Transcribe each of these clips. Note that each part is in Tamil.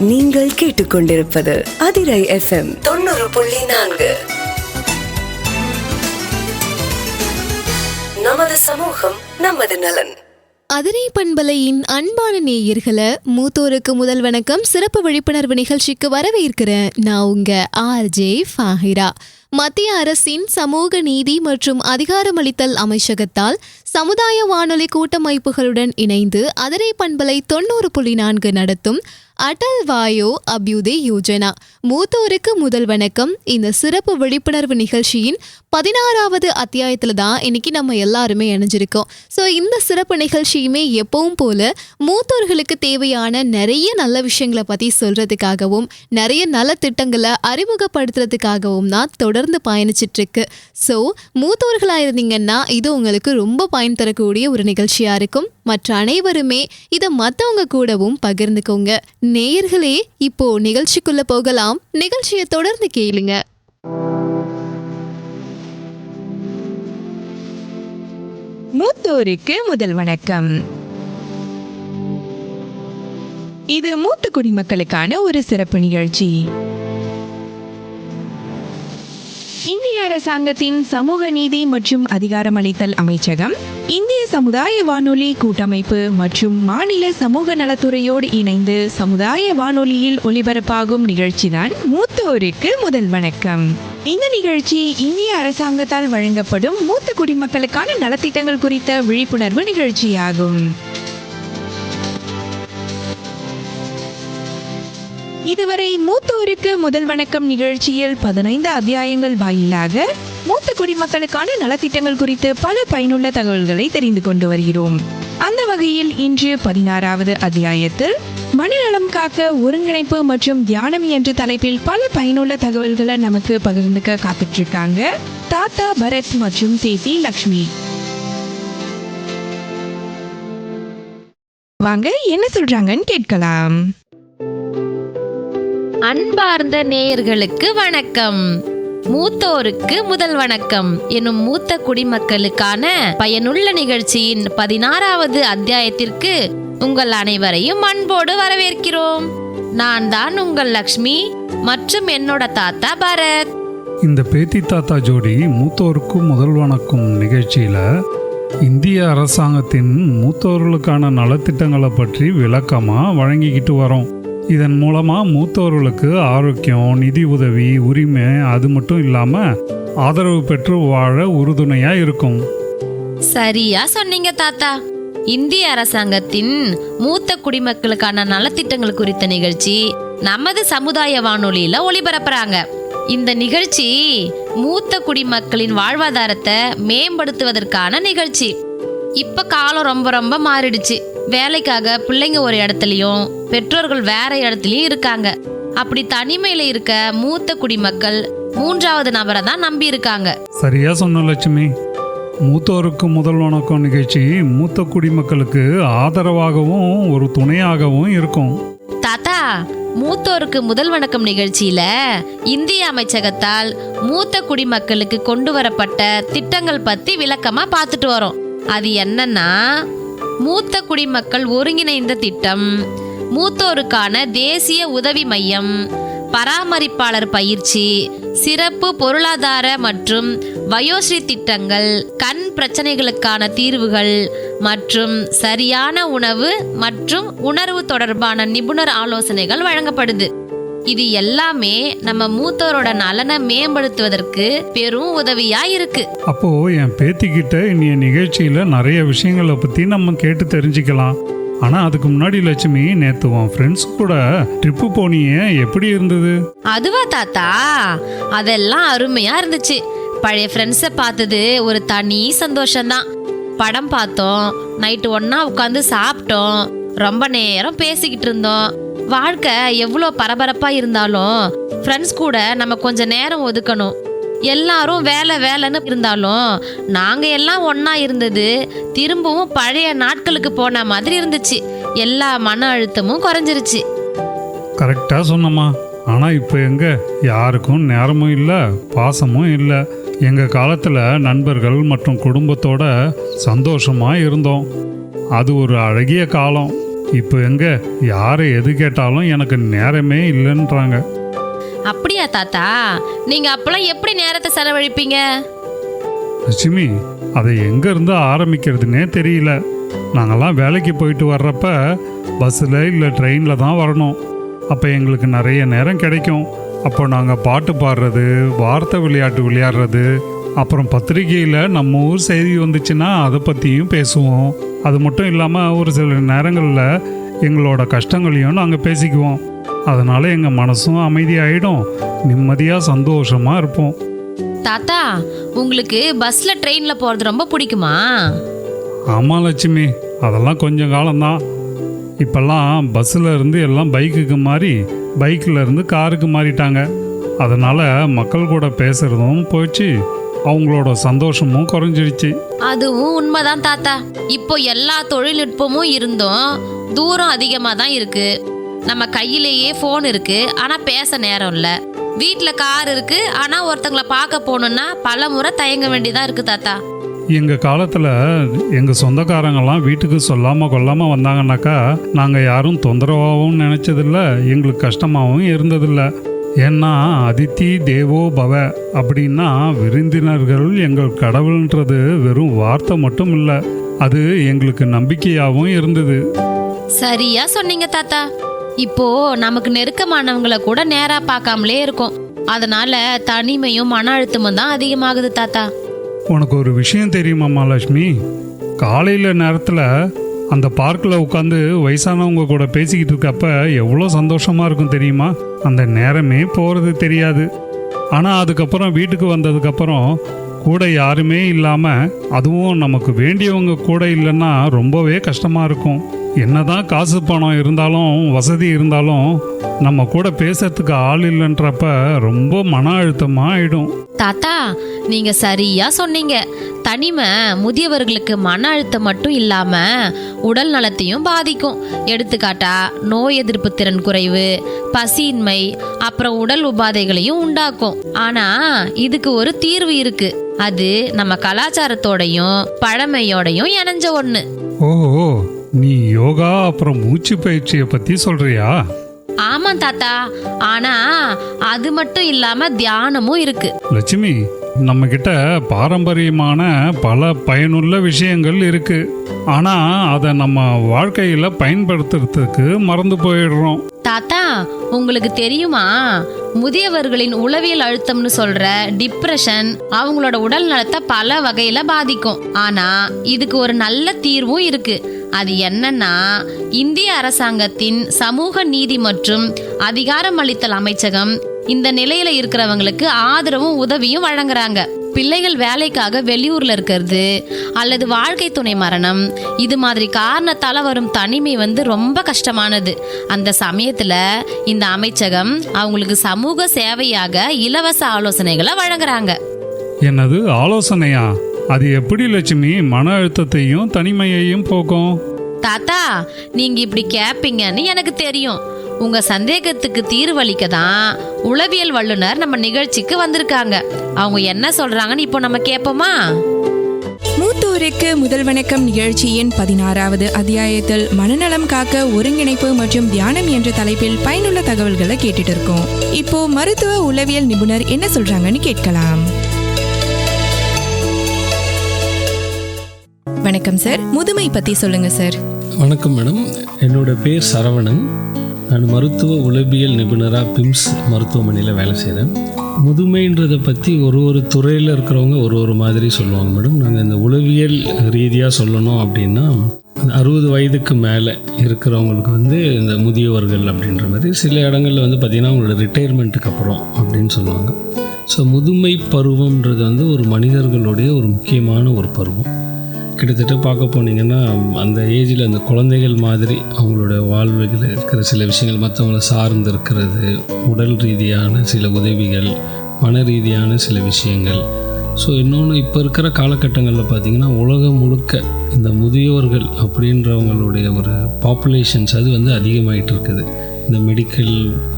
நீங்கள் கேட்டுக்கொண்டிருப்பது அதிரை FM 90.4. நமது சமூகம் நமது நலன். அதிரை பண்பலையின் அன்பான நேயர்களை மூத்தோருக்கு முதல் வணக்கம் சிறப்பு விழிப்புணர்வு நிகழ்ச்சிக்கு வரவேற்கிறேன். நான் உங்க RJ ஃபாஹிரா. மத்திய அரசின் சமூக நீதி மற்றும் அதிகாரமளித்தல் அமைச்சகத்தால் சமுதாய வானொலி கூட்டமைப்புகளுடன் இணைந்து அதிரை பண்பலை 90.4 நடத்தும் அடல் வாயோ அபியுதே யோஜனா மூத்தோருக்கு முதல் வணக்கம் இந்த சிறப்பு விழிப்புணர்வு நிகழ்ச்சியின் 16வது அத்தியாயத்துல தான் இன்னைக்கு நம்ம எல்லாருமே இணைஞ்சிருக்கோம். ஸோ இந்த சிறப்பு நிகழ்ச்சியுமே எப்பவும் போல மூத்தோர்களுக்கு தேவையான நிறைய நல்ல விஷயங்களை பத்தி சொல்றதுக்காகவும் நிறைய நல்ல திட்டங்களை அறிமுகப்படுத்துறதுக்காகவும் தான் தொடர்ந்து பயணிச்சிட்டு இருக்கு. ஸோ மூத்தோர்களா இருந்தீங்கன்னா இது உங்களுக்கு ரொம்ப பயன் தரக்கூடிய ஒரு நிகழ்ச்சியா இருக்கும். மற்ற அனைவருமே இதை மற்றவங்க கூடவும் பகிர்ந்துக்கோங்க. நேயர்களே, இப்போ நிகழ்ச்சிக்குள்ள போகலாம். நிகழ்ச்சியை தொடர்ந்து கேளுங்க. மூத்தோருக்கு முதல் வணக்கம். இது மூத்த குடிமக்களுக்கான ஒரு சிறப்பு நிகழ்ச்சி. இந்திய அரசாங்கத்தின் சமூக நீதி மற்றும் அதிகாரமளித்தல் அமைச்சகம், இந்திய சமுதாய வானொலி கூட்டமைப்பு மற்றும் மாநில சமூக நலத்துறையோடு இணைந்து சமுதாய வானொலியில் ஒலிபரப்பாகும் நிகழ்ச்சிதான் மூத்தோருக்கு முதல் வணக்கம். இந்த நிகழ்ச்சி இந்திய அரசாங்கத்தால் வழங்கப்படும் மூத்த குடிமக்களுக்கான நலத்திட்டங்கள் குறித்த விழிப்புணர்வு நிகழ்ச்சியாகும். இதுவரை மூத்தோருக்கு முதல் வணக்கம் நிகழ்ச்சியில் 15 அத்தியாயங்கள் வாயிலாக மூத்த குடிமக்களுக்கான நலத்திட்டங்கள் குறித்து பல பயனுள்ள தகவல்களை தெரிந்து கொண்டு வருகிறோம். அந்த வகையில் இன்று 16வது அத்தியாயத்தில் மனநலம் காக்க ஒருங்கிணைப்பு மற்றும் தியானம் என்ற தலைப்பில் பல பயனுள்ள தகவல்களை நமக்கு பகிர்ந்துக்க காத்துட்டு இருக்காங்க தாத்தா பரத் மற்றும் சேத்தி லக்ஷ்மி. வாங்க என்ன சொல்றாங்கன்னு கேட்கலாம். அன்பார்ந்த நேயர்களுக்கு வணக்கம். மூத்தோருக்கு முதல் வணக்கம் எனும் மூத்த குடிமக்களுக்கான பயனுள்ள நிகழ்ச்சியின் 16வது அத்தியாயத்திற்கு உங்கள் அனைவரையும் அன்போடு வரவேற்கிறோம். நான் தான் உங்கள் லக்ஷ்மி மற்றும் என்னோட தாத்தா பரத். இந்த பேத்தி தாத்தா ஜோடி மூத்தோருக்கு முதல் வணக்கம் நிகழ்ச்சியில இந்திய அரசாங்கத்தின் மூத்தோர்களுக்கான நலத்திட்டங்களை பற்றி விளக்கமா வழங்கிக்கிட்டு வரோம். இதன் மூலமா மூத்தோர்களுக்கு ஆரோக்கியம், நிதி உதவி, உரிமை, அது மட்டும் இல்லாம ஆதரவு பெற்று வாழ உறுதுணையா இருக்கும். சரியா சொன்னீங்க தாத்தா. இந்திய அரசாங்கத்தின் மூத்த குடிமக்களுக்கான நலத்திட்டங்கள் குறித்த நிகழ்ச்சி நமது சமுதாய வானொலியில ஒளிபரப்புறாங்க. இந்த நிகழ்ச்சி மூத்த குடிமக்களின் வாழ்வாதாரத்தை மேம்படுத்துவதற்கான நிகழ்ச்சி. இப்ப காலம் ரொம்ப ரொம்ப மாறிடுச்சு. வேலைக்காக பிள்ளைங்க ஒரு இடத்துலயும் பெற்றோர்கள் வேற இடத்துலயும் இருக்காங்க. அப்படி தனிமையில இருக்க மூத்த குடிமக்கள் 3வது நபரை தான் நம்பி இருக்காங்க. சரியா சொன்ன லட்சுமி. மூத்தோருக்கு முதல் வணக்கம் நிகழ்ச்சி மூத்த குடிமக்களுக்கு ஆதரவாகவும் ஒரு துணையாகவும் இருக்கும். தாத்தா, மூத்தோருக்கு முதல் வணக்கம் நிகழ்ச்சியில இந்திய அமைச்சகத்தால் மூத்த குடிமக்களுக்கு கொண்டு வரப்பட்ட திட்டங்கள் பத்தி விளக்கமா பார்த்துட்டு வரோம். அது என்னன்னா, மூத்த குடிமக்கள் ஒருங்கிணைந்த திட்டம், மூத்தோருக்கான தேசிய உதவி மையம், பராமரிப்பாளர் பயிற்சி, சிறப்பு பொருளாதார மற்றும் வயோஸ்ரீ திட்டங்கள், கண் பிரச்சனைகளுக்கான தீர்வுகள் மற்றும் சரியான உணவு மற்றும் உணர்வு தொடர்பான நிபுணர் ஆலோசனைகள் வழங்கப்படுது. இது எல்லாமே நம்ம மூத்தோரோட நலனை மேம்படுத்துவதற்கு பெரும் உதவியா இருக்கு. அப்போ என் பேத்திக்கிட்ட இனிய நிகழ்ச்சியில நிறைய விஷயங்களை பத்தி நம்ம கேட்டு தெரிஞ்சுக்கலாம். ஆனா அதுக்கு முன்னாடி லட்சுமி, நேத்து உன் ஃப்ரெண்ட்ஸ் கூட ட்ரிப்பு போனியே, எப்படி இருந்தது? அதுவா தாத்தா, அதெல்லாம் அருமையா இருந்துச்சு. பழைய ஃப்ரெண்ட்ஸை பார்த்தது ஒரு தனி சந்தோஷம்தான். படம் பார்த்தோம், நைட்டு ஒன்னா உட்காந்து சாப்பிட்டோம், ரொம்ப நேரம் பேசிக்கிட்டு இருந்தோம். வாழ்க்கை எவ்வளோ பரபரப்பா இருந்தாலும் ஃப்ரெண்ட்ஸ் கூட நம்ம கொஞ்ச நேரம் ஒதுக்கணும். எல்லாரும் வேலை வேலைன்னு இருந்தாலும் நாங்க எல்லாம் ஒன்னா இருந்தது திரும்பவும் பழைய நாட்களுக்கு போன மாதிரி இருந்துச்சு. எல்லா மன அழுத்தமும் குறைஞ்சிருச்சு. கரெக்டா சொன்னம்மா. ஆனா இப்போ எங்க யாருக்கும் நேரமும் இல்லை, பாசமும் இல்லை. எங்க காலத்துல நண்பர்கள் மற்றும் குடும்பத்தோட சந்தோஷமா இருந்தோம். அது ஒரு அழகிய காலம். இப்போ எங்க யாரை எது கேட்டாலும் எனக்கு நேரமே இல்லைன்றாங்க. அப்படியா தாத்தா? நீங்க அப்பெல்லாம் எப்படி நேரத்தை செலவழிப்பீங்க? லட்சுமி, அதை எங்கேருந்து ஆரம்பிக்கிறதுனே தெரியல. நாங்கள்லாம் வேலைக்கு போயிட்டு வர்றப்ப பஸ்ஸில் இல்லை ட்ரெயினில் தான் வரணும். அப்போ எங்களுக்கு நிறைய நேரம் கிடைக்கும். அப்போ நாங்கள் பாட்டு பாடுறது, வார்த்தை விளையாட்டு விளையாடுறது, அப்புறம் பத்திரிகையில் நம்ம ஊர் செய்தி வந்துச்சுன்னா அதை பற்றியும் பேசுவோம். அது மட்டும் இல்லாமல் ஒரு சில நேரங்களில் எங்களோட கஷ்டங்களையும் நாங்கள் பேசிக்குவோம். அதனால் எங்கள் மனசும் அமைதியாகிடும், நிம்மதியாக சந்தோஷமாக இருப்போம். தாத்தா, உங்களுக்கு பஸ்ல ட்ரெயின்ல போறது ரொம்ப பிடிக்குமா? ஆமாம் லட்சுமி, அதெல்லாம் கொஞ்சம் காலம்தான். இப்போல்லாம் பஸ்ஸில் இருந்து எல்லாம் பைக்குக்கு மாறி, பைக்கில் இருந்து காருக்கு மாறிட்டாங்க. அதனால் மக்கள் கூட பேசுகிறதும் போயிடுச்சு, அவங்களோட சந்தோஷமும் குறைஞ்சிடுச்சு. அதுவும் உண்மைதான் தாத்தா. இப்போ எல்லா தொழில்நுட்பமும் இருந்தும் தூரம் அதிகமாக தான் இருக்கு. நம்ம கையிலேயே ஃபோன் இருக்கு, ஆனால் பேச நேரம் இல்லை. வீட்டில் கார் இருக்கு, ஆனால் ஒருத்தங்களை பார்க்க போகணுன்னா பல முறை தயங்க வேண்டியதாக இருக்கு தாத்தா. எங்கள் காலத்தில் எங்கள் சொந்தக்காரங்கெல்லாம் வீட்டுக்கு சொல்லாமல் கொள்ளாமல் வந்தாங்கன்னாக்கா நாங்கள் யாரும் தொந்தரவாகவும் நினச்சதில்ல, எங்களுக்கு கஷ்டமாகவும் இருந்ததில்லை. ஏன்னா அதித்தி தேவோ பவ அப்படின்னா விருந்தினர்கள் எங்கள் கடவுள்ன்றது வெறும் வார்த்தை மட்டும் இல்லை, அது எங்களுக்கு நம்பிக்கையாகவும் இருந்தது. சரியா சொன்னீங்க தாத்தா. இப்போ நமக்கு நெருக்கமானவங்களை கூட நேரா பார்க்காமலே இருக்கும். அதனால தனிமையும் மன அழுத்தமும் தான் அதிகமாகுது தாத்தா. உனக்கு ஒரு விஷயம் தெரியுமாம்மா லட்சுமி? காலையில் நேரத்தில் அந்த பார்க்கில் உட்காந்து வயசானவங்க கூட பேசிக்கிட்டு இருக்கப்ப எவ்வளோ சந்தோஷமாக இருக்கும் தெரியுமா? அந்த நேரமே போகிறது தெரியாது. ஆனால் அதுக்கப்புறம் வீட்டுக்கு வந்ததுக்கப்புறம் கூட யாருமே இல்லாமல், அதுவும் நமக்கு வேண்டியவங்க கூட இல்லைன்னா ரொம்பவே கஷ்டமாக இருக்கும். என்னதான் காசு பணம் இருந்தாலும் வசதி இருந்தாலும் நம்ம கூட பேசுறதுக்கு ஆள் இல்லைன்றப்ப ரொம்ப மன அழுத்தமாக ஆயிடும். தாத்தா, நீங்க சரியா சொன்னீங்க. தனிமை முதியவர்களுக்கு மன அழுத்தம் மட்டும் இல்லாம உடல் நலத்தையும் பாதிக்கும். எடுத்துக்காட்டா நோய் எதிர்ப்பு திறன் குறைவு, பசியின்மை, அப்புறம் உடல் உபாதைகளையும் உண்டாக்கும். ஆனா இதுக்கு ஒரு தீர்வு இருக்கு. அது நம்ம கலாச்சாரத்தோடையும் பழமையோடையும் இணைஞ்ச ஒண்ணு. ஓ, நீ யோகா அப்புறம் மூச்சு பயிற்சியை பற்றி சொல்றியா? ஆமா தாத்தா. ஆனா அது மட்டும் இல்லாம தியானமும் இருக்கு. லட்சுமி, நம்ம கிட்ட பாரம்பரியமான பல பயனுள்ள விஷயங்கள் இருக்கு. ஆனா அதை நம்ம வாழ்க்கையில பயன்படுத்துறதுக்கு மறந்து போயிடுறோம். தாத்தா, உங்களுக்கு தெரியுமா, முதியவர்களின் உளவியல் அழுத்தம்னு சொல்ற டிப்ரெஷன் அவங்களோட உடல் நலத்தை பல வகையில பாதிக்கும். ஆனா இதுக்கு ஒரு நல்ல தீர்வும் இருக்கு. அது என்னன்னா, இந்திய அரசாங்கத்தின் சமூக நீதி மற்றும் அதிகாரமளித்தல் அமைச்சகம் இந்த நிலையில இருக்கிறவங்களுக்கு ஆதரவும் உதவியும் வழங்குறாங்க. பிள்ளைகள் வேலைக்காக வெளியூர்ல இருக்கிறது அல்லது வாழ்க்கை துணை மரணம், இது மாதிரி காரணத்தால வரும் தனிமை ரொம்ப கஷ்டமானது. அந்த சமயத்துல இந்த அமைச்சகம் அவங்களுக்கு சமூக சேவையாக இலவச ஆலோசனைகளை வழங்குறாங்க. என்னது ஆலோசனையா? அது எப்படி லட்சுமி மன அழுத்தத்தையும் தனிமையையும் போக்கும்? தாத்தா, நீங்க இப்படி கேப்பீங்கன்னு எனக்கு தெரியும். உங்க சந்தேகத்துக்கு தீர்வளிக்க தான் உளவியல் வல்லுனர் நம்ம நிகழ்ச்சிக்கு வந்திருக்காங்க. அவங்க என்ன சொல்றாங்கன்னு இப்போ நம்ம கேட்போமா? மூத்தோருக்கு முதல் வணக்கம் நிகழ்ச்சியின் 16வது அத்தியாயத்தில் மனநலம் காக்க ஒருங்கிணைப்பு மற்றும் தியானம் என்ற தலைப்பில் பயனுள்ள தகவல்களை கேட்டுட்டு இருக்கோம். இப்போ மருத்துவ உளவியல் நிபுணர் என்ன சொல்றாங்கன்னு கேட்கலாம். வணக்கம் சார், முதுமை பத்தி சொல்லுங்க சார். வணக்கம் மேடம், என்னோட பேர் சரவணன். நான் மருத்துவ உளவியல் நிபுணராக பிம்ஸ் மருத்துவமனையில் வேலை செய்கிறேன். முதுமைன்றதை பற்றி ஒரு துறையில் இருக்கிறவங்க ஒரு மாதிரி சொல்லுவாங்க மேடம். நாங்கள் இந்த உளவியல் ரீதியாக சொல்லணும் அப்படின்னா 60 வயதுக்கு மேலே இருக்கிறவங்களுக்கு இந்த முதியவர்கள் அப்படின்ற மாதிரி, சில இடங்களில் பார்த்திங்கன்னா அவங்களோட ரிட்டையர்மெண்ட்டுக்கு அப்புறம் அப்படின்னு சொல்லுவாங்க. ஸோ முதுமை பருவம்ன்றது ஒரு மனிதர்களுடைய ஒரு முக்கியமான ஒரு பருவம். கிட்டத்தட்ட பார்க்க போனீங்கன்னா அந்த ஏஜில் அந்த குழந்தைகள் மாதிரி அவங்களோட வாழ்வில் இருக்கிற சில விஷயங்கள், மற்றவங்களை சார்ந்து இருக்கிறது, உடல் ரீதியான சில உதவிகள், மன ரீதியான சில விஷயங்கள். ஸோ இன்னொன்று, இப்போ இருக்கிற காலகட்டங்களில் பார்த்திங்கன்னா உலகம் முழுக்க இந்த முதியோர்கள் அப்படின்றவங்களுடைய ஒரு பாப்புலேஷன்ஸ் அது அதிகமாகிட்டு இருக்குது. இந்த மெடிக்கல்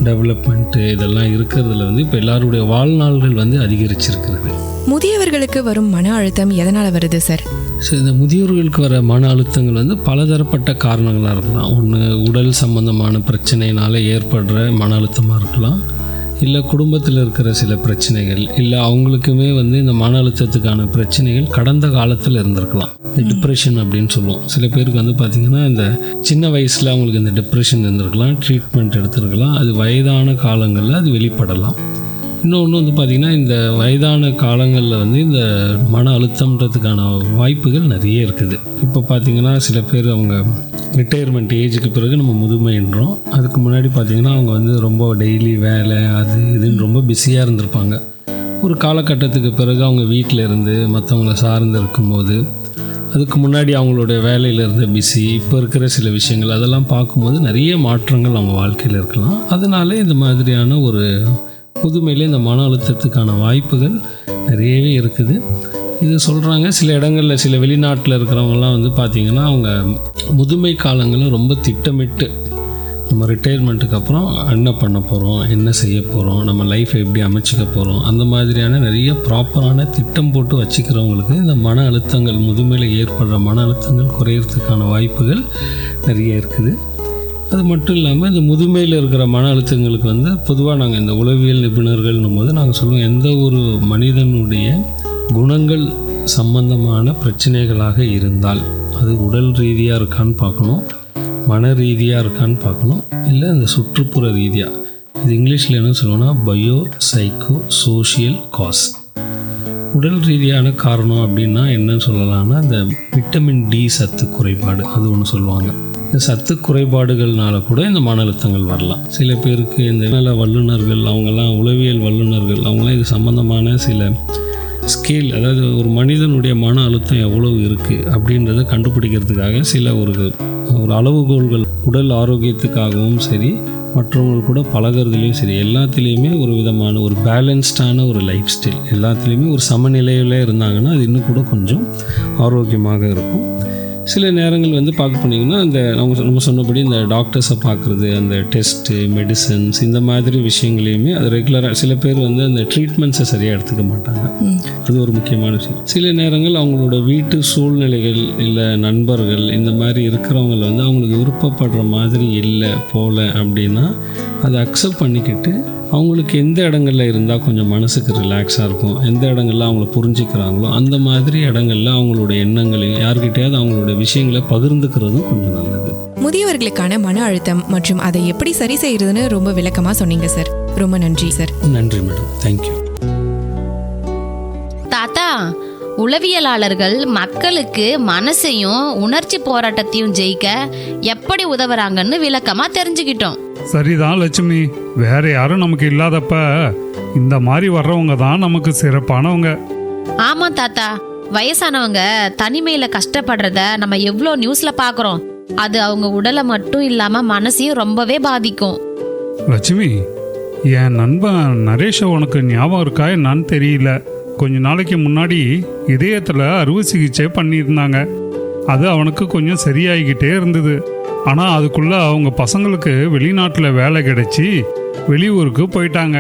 டெவலப்மெண்ட்டு இதெல்லாம் இருக்கிறதுல வந்து இப்போ எல்லாருடைய வாழ்நாள்கள் வந்து அதிகரிச்சிருக்கிறது. முதியவர்களுக்கு வரும் மன அழுத்தம் எதனால் வருது சார்? ஸோ இந்த முதியோர்களுக்கு வர மன அழுத்தங்கள் வந்து பலதரப்பட்ட காரணங்களாக இருக்கலாம். ஒன்று உடல் சம்பந்தமான பிரச்சனையினால் ஏற்படுற மன அழுத்தமாக இருக்கலாம், இல்லை குடும்பத்தில் இருக்கிற சில பிரச்சனைகள், இல்லை அவங்களுக்குமே வந்து இந்த மன அழுத்தத்துக்கான பிரச்சனைகள் கடந்த காலத்தில் இருந்திருக்கலாம். இந்த டிப்ரெஷன் அப்படின்னு சொல்லுவோம். சில பேருக்கு வந்து பார்த்திங்கன்னா இந்த சின்ன வயசில் அவங்களுக்கு இந்த டிப்ரெஷன் இருந்திருக்கலாம், ட்ரீட்மெண்ட் எடுத்துருக்கலாம், அது வயதான காலங்களில் அது வெளிப்படலாம். இன்னொன்று வந்து பார்த்திங்கன்னா இந்த வயதான காலங்களில் வந்து இந்த மன அழுத்தம்ன்றதுக்கான வாய்ப்புகள் நிறைய இருக்குது. இப்போ பார்த்திங்கன்னா சில பேர் அவங்க ரிட்டையர்மெண்ட் ஏஜுக்கு பிறகு நம்ம முதுமைன்றோம். அதுக்கு முன்னாடி பார்த்திங்கன்னா அவங்க வந்து ரொம்ப டெய்லி வேலை அது இதுன்னு ரொம்ப பிஸியாக இருந்திருப்பாங்க. ஒரு காலகட்டத்துக்கு பிறகு அவங்க வீட்டில் இருந்து மற்றவங்கள சார்ந்து இருக்கும்போது, அதுக்கு முன்னாடி அவங்களுடைய வேலையில் இருந்த பிஸி, இப்போ இருக்கிற சில விஷயங்கள் அதெல்லாம் பார்க்கும்போது நிறைய மாற்றங்கள் அவங்க வாழ்க்கையில் இருக்கலாம். அதனால இந்த மாதிரியான ஒரு முதுமையிலே இந்த மன அழுத்தத்துக்கான வாய்ப்புகள் நிறையவே இருக்குது. இது சொல்கிறாங்க சில இடங்களில், சில வெளிநாட்டில் இருக்கிறவங்கலாம் வந்து பார்த்திங்கன்னா அவங்க முதுமை காலங்களில் ரொம்ப திட்டமிட்டு நம்ம ரிட்டையர்மெண்ட்டுக்கு அப்புறம் என்ன பண்ண போகிறோம், என்ன செய்ய போகிறோம், நம்ம லைஃப்பை எப்படி அமைச்சிக்க போகிறோம், அந்த மாதிரியான நிறைய ப்ராப்பரான திட்டம் போட்டு வச்சுக்கிறவங்களுக்கு இந்த மன அழுத்தங்கள், முதுமையில் ஏற்படுற மன அழுத்தங்கள் குறையிறதுக்கான வாய்ப்புகள் நிறைய இருக்குது. அது மட்டும் இல்லாமல் இந்த முதுமையில் இருக்கிற மன அழுத்தங்களுக்கு வந்து பொதுவாக நாங்கள் இந்த உளவியல் நிபுணர்கள்னும் போது நாங்கள் சொல்லுவோம், எந்த ஒரு மனிதனுடைய குணங்கள் சம்பந்தமான பிரச்சனைகளாக இருந்தால் அது உடல் ரீதியாக இருக்கான்னு பார்க்கணும், மன ரீதியாக இருக்கான்னு பார்க்கணும், இல்லை இந்த சுற்றுப்புற ரீதியாக, இது இங்கிலீஷில் என்ன சொல்லுவோன்னா பயோ சைக்கோ சோஷியல் காஸ். உடல் ரீதியான காரணம் அப்படின்னா என்னன்னு சொல்லலாம்னா இந்த விட்டமின் டி சத்து குறைபாடு அது ஒன்று சொல்லுவாங்க. இந்த சத்து குறைபாடுகள்னால கூட இந்த மன அழுத்தங்கள் வரலாம். சில பேருக்கு இந்த நல வல்லுநர்கள், அவங்கெல்லாம் உளவியல் வல்லுநர்கள், அவங்களாம் இது சம்மந்தமான சில ஸ்கேல், அதாவது ஒரு மனிதனுடைய மன அழுத்தம் எவ்வளவு இருக்குது அப்படின்றத கண்டுபிடிக்கிறதுக்காக சில ஒரு அளவுகோல்கள் உடல் ஆரோக்கியத்துக்காகவும் சரி, மற்றவங்க கூட பழகிறதுலையும் சரி, எல்லாத்துலேயுமே ஒரு விதமான ஒரு பேலன்ஸ்டான ஒரு லைஃப் ஸ்டைல், எல்லாத்துலேயுமே ஒரு சமநிலையில் இருந்தாங்கன்னா அது இன்னும் கூட கொஞ்சம் ஆரோக்கியமாக இருக்கும். சில நேரங்கள் வந்து பார்க்க போனீங்கன்னா இந்த நம்ம சொன்னபடி இந்த டாக்டர்ஸை பார்க்குறது, அந்த டெஸ்ட்டு, மெடிசன்ஸ், இந்த மாதிரி விஷயங்களையுமே அது ரெகுலராக, சில பேர் வந்து அந்த ட்ரீட்மெண்ட்ஸை சரியாக எடுத்துக்க மாட்டாங்க, அது ஒரு முக்கியமான விஷயம். சில நேரங்கள் அவங்களோட வீட்டு சூழ்நிலைகள் இல்லை நண்பர்கள் இந்த மாதிரி இருக்கிறவங்க வந்து அவங்களுக்கு விருப்பப்படுற மாதிரி இல்லை போல் அப்படின்னா அதை அக்செப்ட் பண்ணிக்கிட்டு அவங்களுக்கு எந்த இடங்களில் இருந்தால் கொஞ்சம் மனசுக்கு ரிலாக்ஸாக இருக்கும், எந்த இடங்களில் அவங்கள புரிஞ்சுக்கிறாங்களோ அந்த மாதிரி இடங்களில் அவங்களோட எண்ணங்களையும் யார்கிட்டையாவது அவங்களோட விஷயங்களை பகிர்ந்துக்கிறதும் கொஞ்சம் நல்லது. முதியவர்களுக்கான மன அழுத்தம் மற்றும் அதை எப்படி சரி செய்யறதுன்னு ரொம்ப விளக்கமாக சொன்னீங்க சார். ரொம்ப நன்றி சார். நன்றி மேடம், தேங்க்யூ. தாத்தா, உளவியலாளர்கள் மக்களுக்கு மனசையும் உணர்ச்சி போராட்டத்தையும் ஜெயிக்க எப்படி உதவுறாங்கன்னு விளக்கமா தெரிஞ்சுக்கிட்டோம். சரிதான் லட்சுமி, வேற யாரும் நமக்கு இல்லாதப்ப இந்த மாதிரி வர்றவங்க தான் நமக்கு சிறப்பானவங்க. ஆமா தாத்தா, வயசானவங்க தனிமையில கஷ்டப்படுறத நம்ம எவ்வளோ நியூஸ்ல பாக்குறோம். அது அவங்க உடலை மட்டும் இல்லாம மனசையும் ரொம்பவே பாதிக்கும். லட்சுமி, என் நண்பன் நரேஷ் உனக்கு ஞாபகம் இருக்கா என்னன்னு தெரியல. கொஞ்ச நாளைக்கு முன்னாடி இதயத்தில் அறுவை சிகிச்சை பண்ணியிருந்தாங்க. அது அவனுக்கு கொஞ்சம் சரியாகிக்கிட்டே இருந்தது. ஆனால் அதுக்குள்ளே அவங்க பசங்களுக்கு வெளிநாட்டில் வேலை கிடைச்சி வெளியூருக்கு போயிட்டாங்க.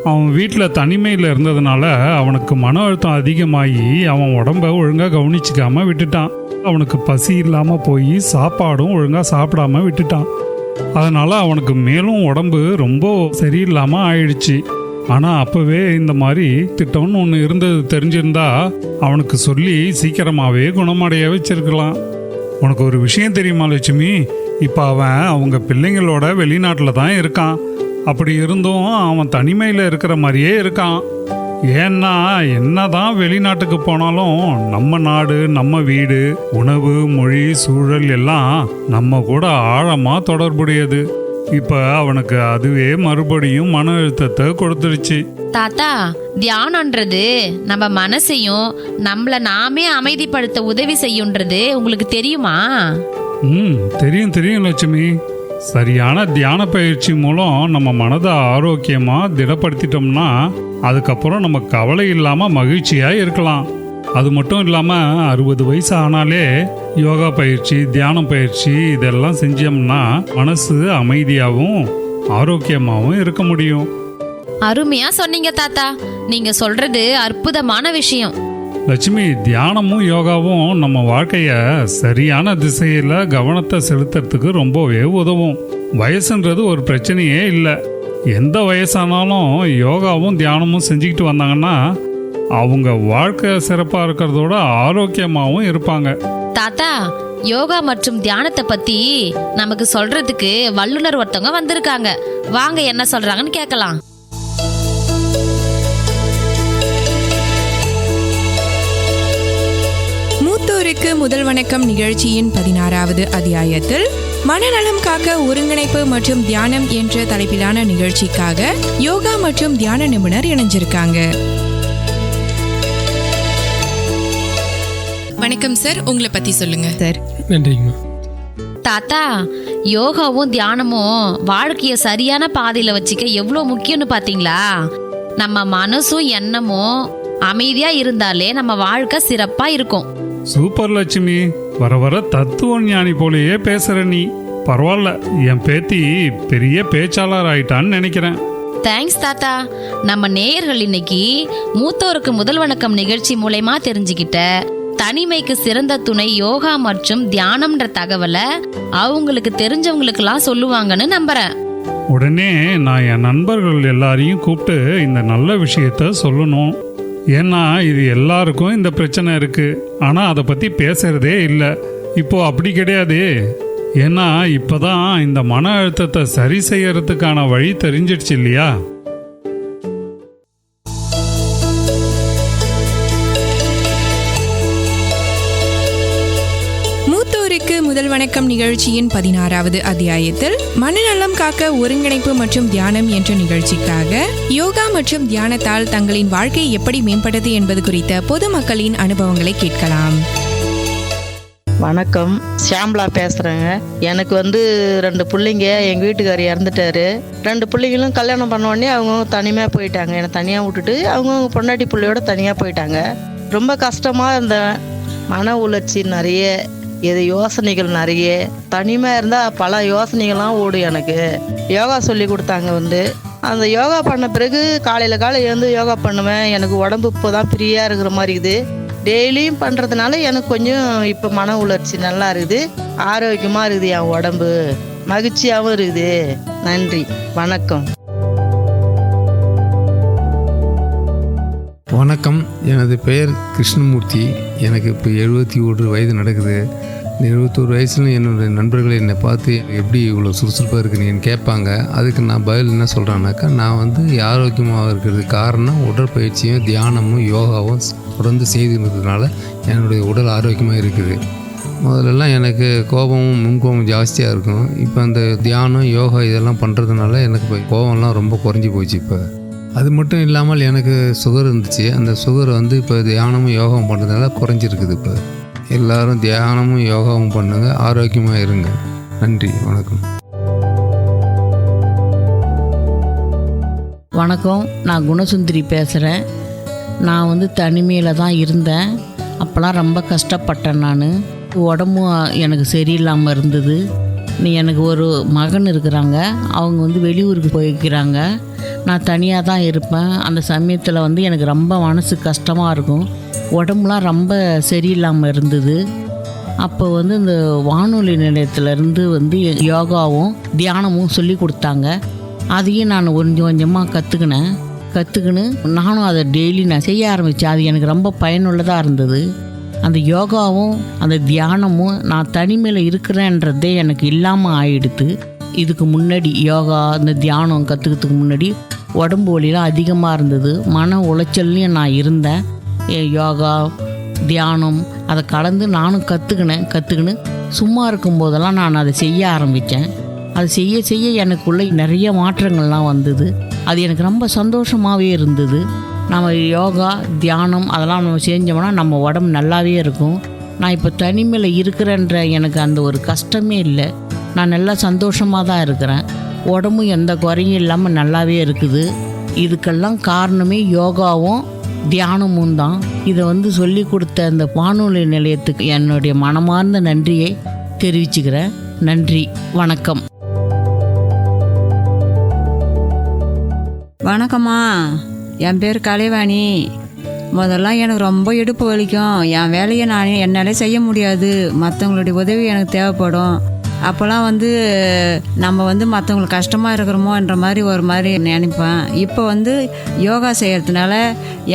அவன் வீட்டில் தனிமையில் இருந்ததுனால அவனுக்கு மன அழுத்தம் அதிகமாகி அவன் உடம்ப ஒழுங்காக கவனிச்சிக்காம விட்டுட்டான். அவனுக்கு பசி இல்லாமல் போய் சாப்பாடும் ஒழுங்காக சாப்பிடாம விட்டுட்டான். அதனால் அவனுக்கு மேலும் உடம்பு ரொம்ப சரியில்லாமல் ஆயிடுச்சு. ஆனால் அப்போவே இந்த மாதிரி திட்டம்னு ஒன்று இருந்தது தெரிஞ்சிருந்தா அவனுக்கு சொல்லி சீக்கிரமாகவே குணமடைய வச்சிருக்கலாம். உனக்கு ஒரு விஷயம் தெரியுமா லட்சுமி, இப்போ அவன் அவங்க பிள்ளைங்களோட வெளிநாட்டில் தான் இருக்கான். அப்படி இருந்தும் அவன் தனிமையில் இருக்கிற மாதிரியே இருக்கான். ஏன்னா என்னதான் வெளிநாட்டுக்கு போனாலும் நம்ம நாடு, நம்ம வீடு, உணவு, மொழி, சூழல் எல்லாம் நம்ம கூட ஆழமாக தொடர்புடையது. இப்போ அவனுக்கு அதுவே மறுபடியும் மன அழுத்தத்தை கொடுத்துருச்சு. தாத்தா, தியானம்ன்றது நம்ம மனசையும் நம்மள நாமே அமைதிப்படுத்த உதவி செய்யுன்றது உங்களுக்கு தெரியுமா? தெரியும் லட்சுமி. சரியான தியான பயிற்சி மூலம் நம்ம மனதை ஆரோக்கியமாக திடப்படுத்திட்டோம்னா அதுக்கப்புறம் நம்ம கவலை இல்லாமல் மகிழ்ச்சியாக இருக்கலாம். அது மட்டும் இல்லாமல் 60 வயசு ஆனாலே யோகா பயிற்சி, தியானம் பயிற்சி இதெல்லாம் செஞ்சோம்னா மனசு அமைதியாகவும் ஆரோக்கியமாகவும் இருக்க முடியும். அருமையா சொன்னீங்க தாத்தா. நீங்க சொல்றது அற்புதமான விஷயம். லட்சுமி, தியானமும் யோகாவும் நம்ம வாழ்க்கைய சரியான திசையில் கவனத்தை செலுத்துறதுக்கு ரொம்பவே உதவும். வயசுன்றது ஒரு பிரச்சனையே இல்லை. எந்த வயசானாலும் யோகாவும் தியானமும் செஞ்சுக்கிட்டு வந்தாங்கன்னா அவங்க வாழ்க்கை சிறப்பாக இருக்கிறதோட ஆரோக்கியமாகவும் இருப்பாங்க. தாத்தா, யோகா மற்றும் தியானத்தை பத்தி நமக்கு சொல்றதுக்கு வல்லுனர் ஒருத்தவங்க வந்திருக்காங்க. வாங்க என்ன சொல்றாங்கன்னு கேட்கலாம். மூத்தோருக்கு முதல் வணக்கம் நிகழ்ச்சியின் 16வது அத்தியாயத்தில் மனநலம் காக்க ஒருங்கிணைப்பு மற்றும் தியானம் என்ற தலைப்பிலான நிகழ்ச்சிக்காக யோகா மற்றும் தியான நிபுணர் இணைஞ்சிருக்காங்க. வணக்கம் சார், உங்களை பத்தி சொல்லுங்க சார். நன்றிங்கம்மா. தாத்தா, யோகாவும் தியானமும் வாழ்க்கைய சரியான பாதையில வச்சுக்க எவ்வளவு முக்கியம்னு பாத்தீங்களா? நம்ம மனசும் எண்ணமும் அமைதியா இருந்தாலே நம்ம வாழ்க்கை சிறப்பா இருக்கும். சூப்பர் லட்சுமி, வர வர தத்துவ ஞானி போலயே பேசுற நீ. பரவாயில்ல, என் பேத்தி பெரிய பேச்சாளர் ஆயிட்டான்னு நினைக்கிறேன். தேங்க்ஸ் தாத்தா. நம்ம நேயர்கள் இன்னைக்கு மூத்தோருக்கு முதல் வணக்கம் நிகழ்ச்சி மூலமா தெரிஞ்சுக்கிட்ட தனிமைக்கு சிறந்த துணை யோகா மற்றும் தியானம்ன்ற தகவலை அவங்களுக்கு தெரிஞ்சவங்களுக்கெல்லாம் சொல்லுவாங்கன்னு நம்புறேன். உடனே நான் என் நண்பர்கள் எல்லாரையும் கூப்பிட்டு இந்த நல்ல விஷயத்த சொல்லணும். ஏன்னா இது எல்லாருக்கும் இந்த பிரச்சனை இருக்கு, ஆனால் அதை பற்றி பேசுறதே இல்லை. இப்போ அப்படி கிடையாது. ஏன்னா இப்போதான் இந்த மன அழுத்தத்தை சரி செய்யறதுக்கான வழி தெரிஞ்சிடுச்சு இல்லையா? மூத்தோருக்கு முதல் வணக்கம் நிகழ்ச்சியின் 16வது அத்தியாயத்தில் மனநலம் காக்க ஒருங்கிணைப்பு மற்றும் தியானம் என்ற நிகழ்ச்சிக்காக யோகா மற்றும் தியானத்தால் தங்களின் வாழ்க்கை எப்படி மேம்பட்டது என்பது குறித்த பொதுமக்களின் அனுபவங்களை கேட்கலாம். வணக்கம், ஷாம்லா பேசுகிறேங்க. எனக்கு 2 பிள்ளைங்க. எங்கள் வீட்டுக்கார் இறந்துட்டாரு. 2 பிள்ளைங்களும் கல்யாணம் பண்ண உடனே அவங்க தனிமையாக போயிட்டாங்க. என்னை தனியாக விட்டுட்டு அவங்க பொண்டாட்டி பிள்ளையோட தனியாக போயிட்டாங்க. ரொம்ப கஷ்டமாக இருந்தேன். மன உளைச்சி நிறைய, இது யோசனைகள் நிறைய. தனிமையாக இருந்தால் பல யோசனைகள்லாம் ஓடும். எனக்கு யோகா சொல்லி கொடுத்தாங்க. அந்த யோகா பண்ண பிறகு காலையில் எழுந்து யோகா பண்ணுவேன். எனக்கு உடம்பு இப்போ தான் ஃப்ரீயாக இருக்கிற மாதிரி இருக்குது. டெய்லியும் பண்ணுறதுனால எனக்கு கொஞ்சம் இப்போ மன உளைச்சி நல்லா இருக்குது. ஆரோக்கியமாக இருக்குது. என் உடம்பு மகிழ்ச்சியாகவும் இருக்குது. நன்றி, வணக்கம். வணக்கம், எனது பெயர் கிருஷ்ணமூர்த்தி. எனக்கு இப்போ 71 வயது நடக்குது. இந்த 71 வயசுல என்னுடைய நண்பர்கள் என்னை பார்த்து எப்படி இவ்வளோ சுறுசுறுப்பாக இருக்குன்னு கேட்பாங்க. அதுக்கு நான் பதில் என்ன சொல்கிறேன்னாக்கா, நான் ஆரோக்கியமாக இருக்கிறதுக்கு காரணம் உடற்பயிற்சியும் தியானமும் யோகாவும் தொடர்ந்து செய்துன்றதுனால என்னுடைய உடல் ஆரோக்கியமாக இருக்குது. முதல்லலாம் எனக்கு கோபமும் முன்கோபம் ஜாஸ்தியாக இருக்கும். இப்போ அந்த தியானம் யோகா இதெல்லாம் பண்ணுறதுனால எனக்கு இப்போ கோபம்லாம் ரொம்ப குறைஞ்சி போச்சு. இப்போ அது மட்டும் இல்லாமல் எனக்கு சுகர் இருந்துச்சு. அந்த சுகர் இப்போ தியானமும் யோகாவும் பண்ணுறதுனால குறைஞ்சிருக்குது. இப்போ எல்லாரும் தியானமும் யோகாவும் பண்ணுங்க, ஆரோக்கியமாக இருங்க. நன்றி, வணக்கம். வணக்கம், நான் குணசுந்தரி பேசுகிறேன். நான் தனிமையில் தான் இருந்தேன். அப்போல்லாம் ரொம்ப கஷ்டப்பட்டேன். நான் உடம்பும் எனக்கு சரியில்லாமல் இருந்தது. எனக்கு ஒரு மகன் இருக்கிறாங்க. அவங்க வெளியூருக்கு போய்க்கிறாங்க. நான் தனியாக தான் இருப்பேன். அந்த சமயத்தில் எனக்கு ரொம்ப மனசு கஷ்டமாக இருக்கும். உடம்புலாம் ரொம்ப சரியில்லாமல் இருந்தது. அப்போ இந்த வானொலி நிலையத்திலேருந்து யோகாவும் தியானமும் சொல்லி கொடுத்தாங்க. அதையும் நான் கொஞ்சம் கொஞ்சமாக கற்றுக்கின்னு நானும் அதை டெய்லி நான் செய்ய ஆரம்பித்தேன். அது எனக்கு ரொம்ப பயனுள்ளதாக இருந்தது. அந்த யோகாவும் அந்த தியானமும் நான் தனிமையில் இருக்கிறேன்றதே எனக்கு இல்லாமல் ஆயிடுது. இதுக்கு முன்னாடி யோகா அந்த தியானம் கற்றுக்கிறதுக்கு முன்னாடி உடம்பு வலிலாம் அதிகமாக இருந்தது. மன உளைச்சல்லையும் நான் இருந்தேன். யோகா தியானம் அதை கலந்து நானும் கற்றுக்கின்னு சும்மா இருக்கும்போதெல்லாம் நான் அதை செய்ய ஆரம்பித்தேன். அது செய்ய செய்ய எனக்குள்ளே நிறைய மாற்றங்கள்லாம் வந்தது. அது எனக்கு ரொம்ப சந்தோஷமாகவே இருந்தது. நம்ம யோகா தியானம் அதெல்லாம் நம்ம செஞ்சோம்னா நம்ம உடம்பு நல்லாவே இருக்கும். நான் இப்போ தனிமையில் இருக்கிறேன்ற எனக்கு அந்த ஒரு கஷ்டமே இல்லை. நான் நல்லா சந்தோஷமாக தான் இருக்கிறேன். உடம்பும் எந்த குறையும் இல்லாமல் நல்லாவே இருக்குது. இதுக்கெல்லாம் காரணமே யோகாவும் தியானமும் தான். இதை சொல்லி கொடுத்த அந்த வானொலி நிலையத்துக்கு என்னுடைய மனமார்ந்த நன்றியை தெரிவிச்சுக்கிறேன். நன்றி, வணக்கம். வணக்கம்மா, என் பேர் கலைவாணி. முதல்ல எனக்கு ரொம்ப இடுப்பு வலிக்கும். என் வேலையை நான் என்னாலே செய்ய முடியாது. மற்றவங்களுடைய உதவி எனக்கு தேவைப்படும். அப்போல்லாம் நம்ம மற்றவங்களுக்கு கஷ்டமாக இருக்கிறோமோன்ற மாதிரி ஒரு மாதிரி நினைப்பேன். இப்போ யோகா செய்கிறதுனால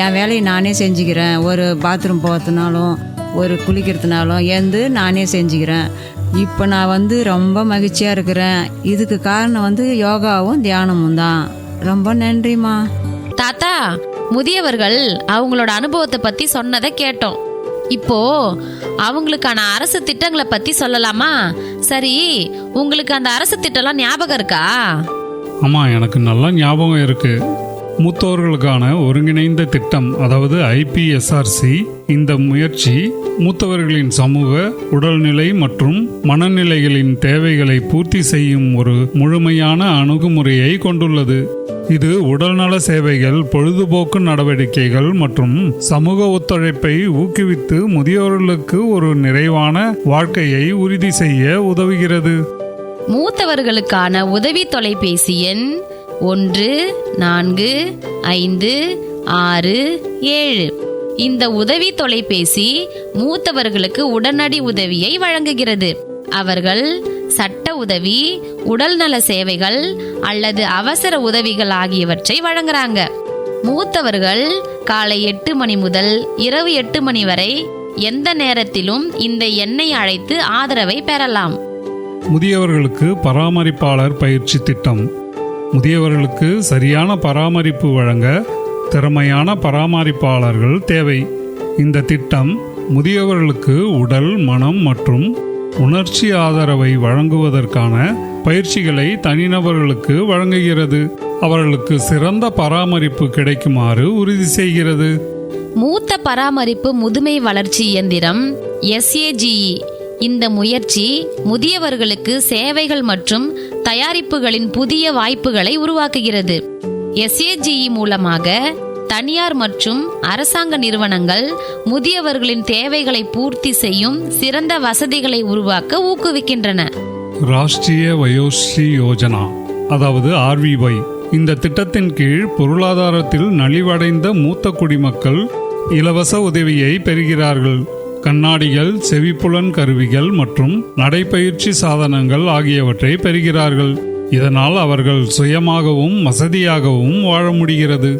என் வேலையை நானே செஞ்சுக்கிறேன். ஒரு பாத்ரூம் போகிறதுனாலும் ஒரு குளிக்கிறதுனாலும் நானே செஞ்சுக்கிறேன். இப்போ நான் ரொம்ப மகிழ்ச்சியாக இருக்கிறேன். இதுக்கு காரணம் யோகாவும் தியானமும் தான். ரொம்ப நன்றிம்மா. தாத்தா, முதியவர்கள் அவங்களோட அனுபவத்தை பத்தி சொன்னதை கேட்டோம். இப்போ அவங்களுக்கான அரசு திட்டங்களை பத்தி சொல்லலாமா? சரி, உங்களுக்கு அந்த அரசு திட்டம்லாம் ஞாபகம் இருக்கா? ஆமாம், எனக்கு நல்லா ஞாபகம் இருக்கு. மூத்தோர்களுக்கான ஒருங்கிணைந்த திட்டம், அதாவது ஐபிஎஸ்ஆர்சி. இந்த முயற்சி மூத்தவர்களின் சமூக, உடல்நிலை மற்றும் மனநிலைகளின் தேவைகளை பூர்த்தி செய்யும் ஒரு முழுமையான அணுகுமுறையை கொண்டுள்ளது. இது உடல்நல சேவைகள், பொழுதுபோக்கு நடவடிக்கைகள் மற்றும் சமூக ஒத்துழைப்பை ஊக்குவித்து முதியோர்களுக்கு ஒரு நிறைவான வாழ்க்கையை உறுதி செய்ய உதவுகிறது. மூத்தவர்களுக்கான உதவி தொலைபேசி எண் 145667. இந்த உதவி தொலைபேசி மூத்தவர்களுக்கு உடனடி உதவியை வழங்குகிறது. அவர்கள் சட்ட உதவி, உடல்நல சேவைகள் அல்லது அவசர உதவிகள் ஆகியவற்றை வழங்குறாங்க. மூத்தவர்கள் காலை 8 மணி முதல் இரவு 8 மணி வரை எந்த நேரத்திலும் இந்த எண்ணை அழைத்து ஆதரவை பெறலாம். முதியவர்களுக்கு பராமரிப்பாளர் பயிற்சி திட்டம். முதியவர்களுக்கு சரியான பராமரிப்பு வழங்க திறமையான பராமரிப்பாளர்கள் தேவை. இந்த திட்டம் முதியவர்களுக்கு உடல், மனம் மற்றும் உணர்ச்சி ஆதரவை வழங்குவதற்கான பயிற்சிகளை தனிநபர்களுக்கு வழங்குகிறது. அவர்களுக்கு சிறந்த பராமரிப்பு கிடைக்குமாறு உறுதி செய்கிறது. மூத்த பராமரிப்பு முதுமை வளர்ச்சி இயந்திரம் SAGE. இந்த முயற்சி முதியவர்களுக்கு சேவைகள் மற்றும் தயாரிப்புகளின் புதிய வாய்ப்புகளை உருவாக்குகிறது. SAGE மூலமாக தனியார் மற்றும் அரசாங்க நிறுவனங்கள் முதியவர்களின் தேவைகளை பூர்த்தி செய்யும் சிறந்த வசதிகளை உருவாக்க ஊக்குவிக்கின்றன. ராஷ்டிரிய வயோஸ்ரீ யோஜனா, அதாவது RVY. இந்த திட்டத்தின் கீழ் பொருளாதாரத்தில் நலிவடைந்த மூத்த குடிமக்கள் இலவச உதவியை பெறுகிறார்கள். கண்ணாடிகள், செவிப்புலன் கருவிகள் மற்றும் நடைப்பயிற்சி சாதனங்கள் ஆகியவற்றை பெறுகிறார்கள். இதனால் அவர்கள் சுயமாகவும் வசதியாகவும் வாழ முடிகிறது.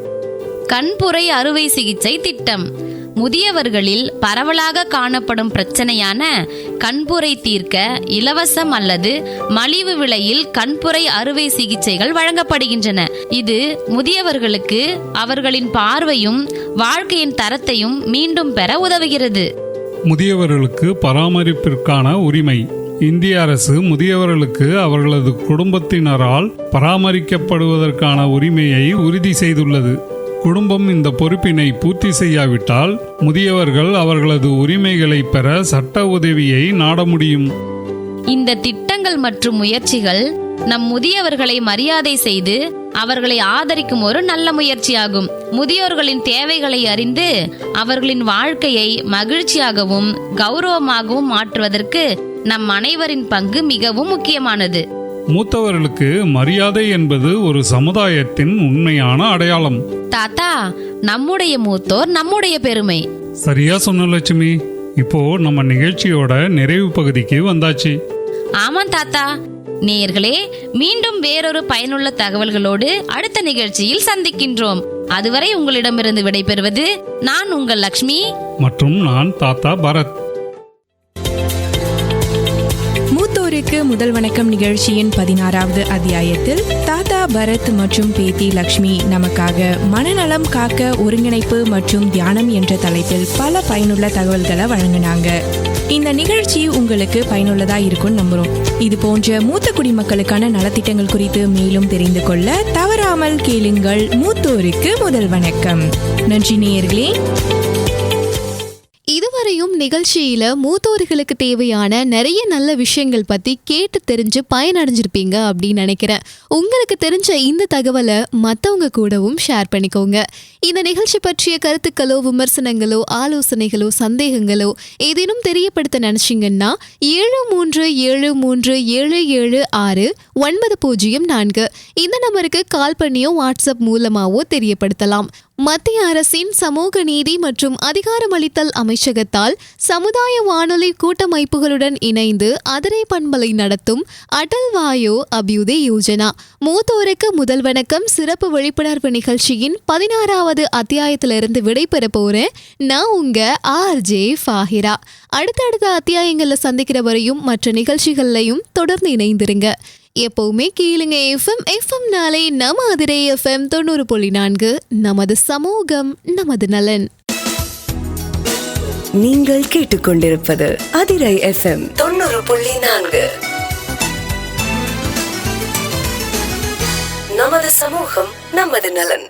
கண்புரை அறுவை சிகிச்சை திட்டம். முதியவர்களில் பரவலாக காணப்படும் பிரச்சனையான கண்புரை தீர்க்க இலவசம் அல்லது மலிவு விலையில் கண்புரை அறுவை சிகிச்சைகள் வழங்கப்படுகின்றன. இது முதியவர்களுக்கு அவர்களின் பார்வையும் வாழ்க்கையின் தரத்தையும் மீண்டும் பெற உதவுகிறது. முதியவர்களுக்கு பராமரிப்பிற்கான உரிமை. இந்திய அரசு முதியவர்களுக்கு அவர்களது குடும்பத்தினரால் பராமரிக்கப்படுவதற்கான உரிமையை உறுதி செய்துள்ளது. குடும்பம் இந்த பொறுப்பினை பூர்த்தி செய்யாவிட்டால் முதியவர்கள் அவர்களது உரிமைகளை பெற சட்ட உதவியை நாட முடியும். இந்த திட்டங்கள் மற்றும் முயற்சிகள் நம் முதியவர்களை மரியாதை செய்து அவர்களை ஆதரிக்கும் ஒரு நல்ல முயற்சியாகும். முதியோர்களின் தேவைகளை அறிந்து அவர்களின் வாழ்க்கையை மகிழ்ச்சியாகவும் கௌரவமாகவும் மாற்றுவதற்கு நம் அனைவரின் பங்கு மிகவும் முக்கியமானது. மூத்தவர்களுக்கு மரியாதை என்பது ஒரு சமுதாயத்தின் உண்மையான அடையாளம். தாத்தா, நம்முடைய மூத்தோர் நம்முடைய பெருமை. சரியா சொன்ன லட்சுமி. இப்போ நம்ம நிகழ்ச்சியோட நிறைவு பகுதிக்கு வந்தாச்சு. ஆமாம் தாத்தா. நேயர்களே, மீண்டும் வேறொரு பயனுள்ள தகவல்களோடு அடுத்த நிகழ்ச்சியில் சந்திக்கின்றோம். அதுவரை உங்களிடமிருந்து விடைபெறுவது நான் உங்கள் லக்ஷ்மி மற்றும் நான் தாத்தா பரத். மூத்தோருக்கு முதல் வணக்கம் நிகழ்ச்சியின் 16வது அத்தியாயத்தில் தாத்தா பரத் மற்றும் பேத்தி லக்ஷ்மி நமக்காக மனநலம் காக்க ஒருங்கிணைப்பு மற்றும் தியானம் என்ற தலைப்பில் பல பயனுள்ள தகவல்களை வழங்கினாங்க. இந்த நிகழ்ச்சி உங்களுக்கு பயனுள்ளதா இருக்கும்னு நம்புறோம். இது போன்ற மூத்த குடிமக்களுக்கான நலத்திட்டங்கள் குறித்து மேலும் தெரிந்து கொள்ள தவறாமல் கேளுங்கள் மூத்தோருக்கு முதல் வணக்கம். நன்றி நேயர்களே. இதுவரையும் நிகழ்ச்சியில மூத்தோர்களுக்கு தேவையான நிறைய நல்ல விஷயங்கள் பத்தி கேட்டு தெரிஞ்சு பயனடைஞ்சிருப்பீங்க அப்படின்னு நினைக்கிறேன். உங்களுக்கு தெரிஞ்ச இந்த தகவலை மற்றவங்க கூடவும் ஷேர் பண்ணிக்கோங்க. இந்த நிகழ்ச்சி பற்றிய கருத்துக்களோ விமர்சனங்களோ ஆலோசனைகளோ சந்தேகங்களோ ஏதேனும் தெரியப்படுத்த நினைச்சிங்கன்னா 7337769004 இந்த நம்பருக்கு கால் பண்ணியோ வாட்ஸ்அப் மூலமாவோ தெரியப்படுத்தலாம். மத்திய அரசின் சமூக நீதி மற்றும் அதிகாரமளித்தல் அமைச்சகத்தால் சமுதாய வானொலி கூட்டமைப்புகளுடன் இணைந்து அதிரை பண்பலை நடத்தும் அடல் வாயோ அபியுதய யோஜனா மூத்தோருக்கு முதல் வணக்கம் சிறப்பு விழிப்புணர்வு நிகழ்ச்சியின் 16வது அத்தியாயத்திலிருந்து விடைபெற போறேன். நான் உங்க ஆர்ஜே ஃபாஹிரா. அடுத்தடுத்த அத்தியாயங்கள்ல சந்திக்கிற வரையும் மற்ற நிகழ்ச்சிகள்லையும் தொடர்ந்து இணைந்திருங்க. எப்பவுமே கேளுங்க எஃப்எம் நாளை நம்ம அதிரை எஃப்எம் 90.4 நமது சமூகம் நமது நலன். நீங்கள் கேட்டுக்கொண்டிருப்பது அதிரை எஃப்எம் 90.4. நமது சமூகம் நமது நலன்.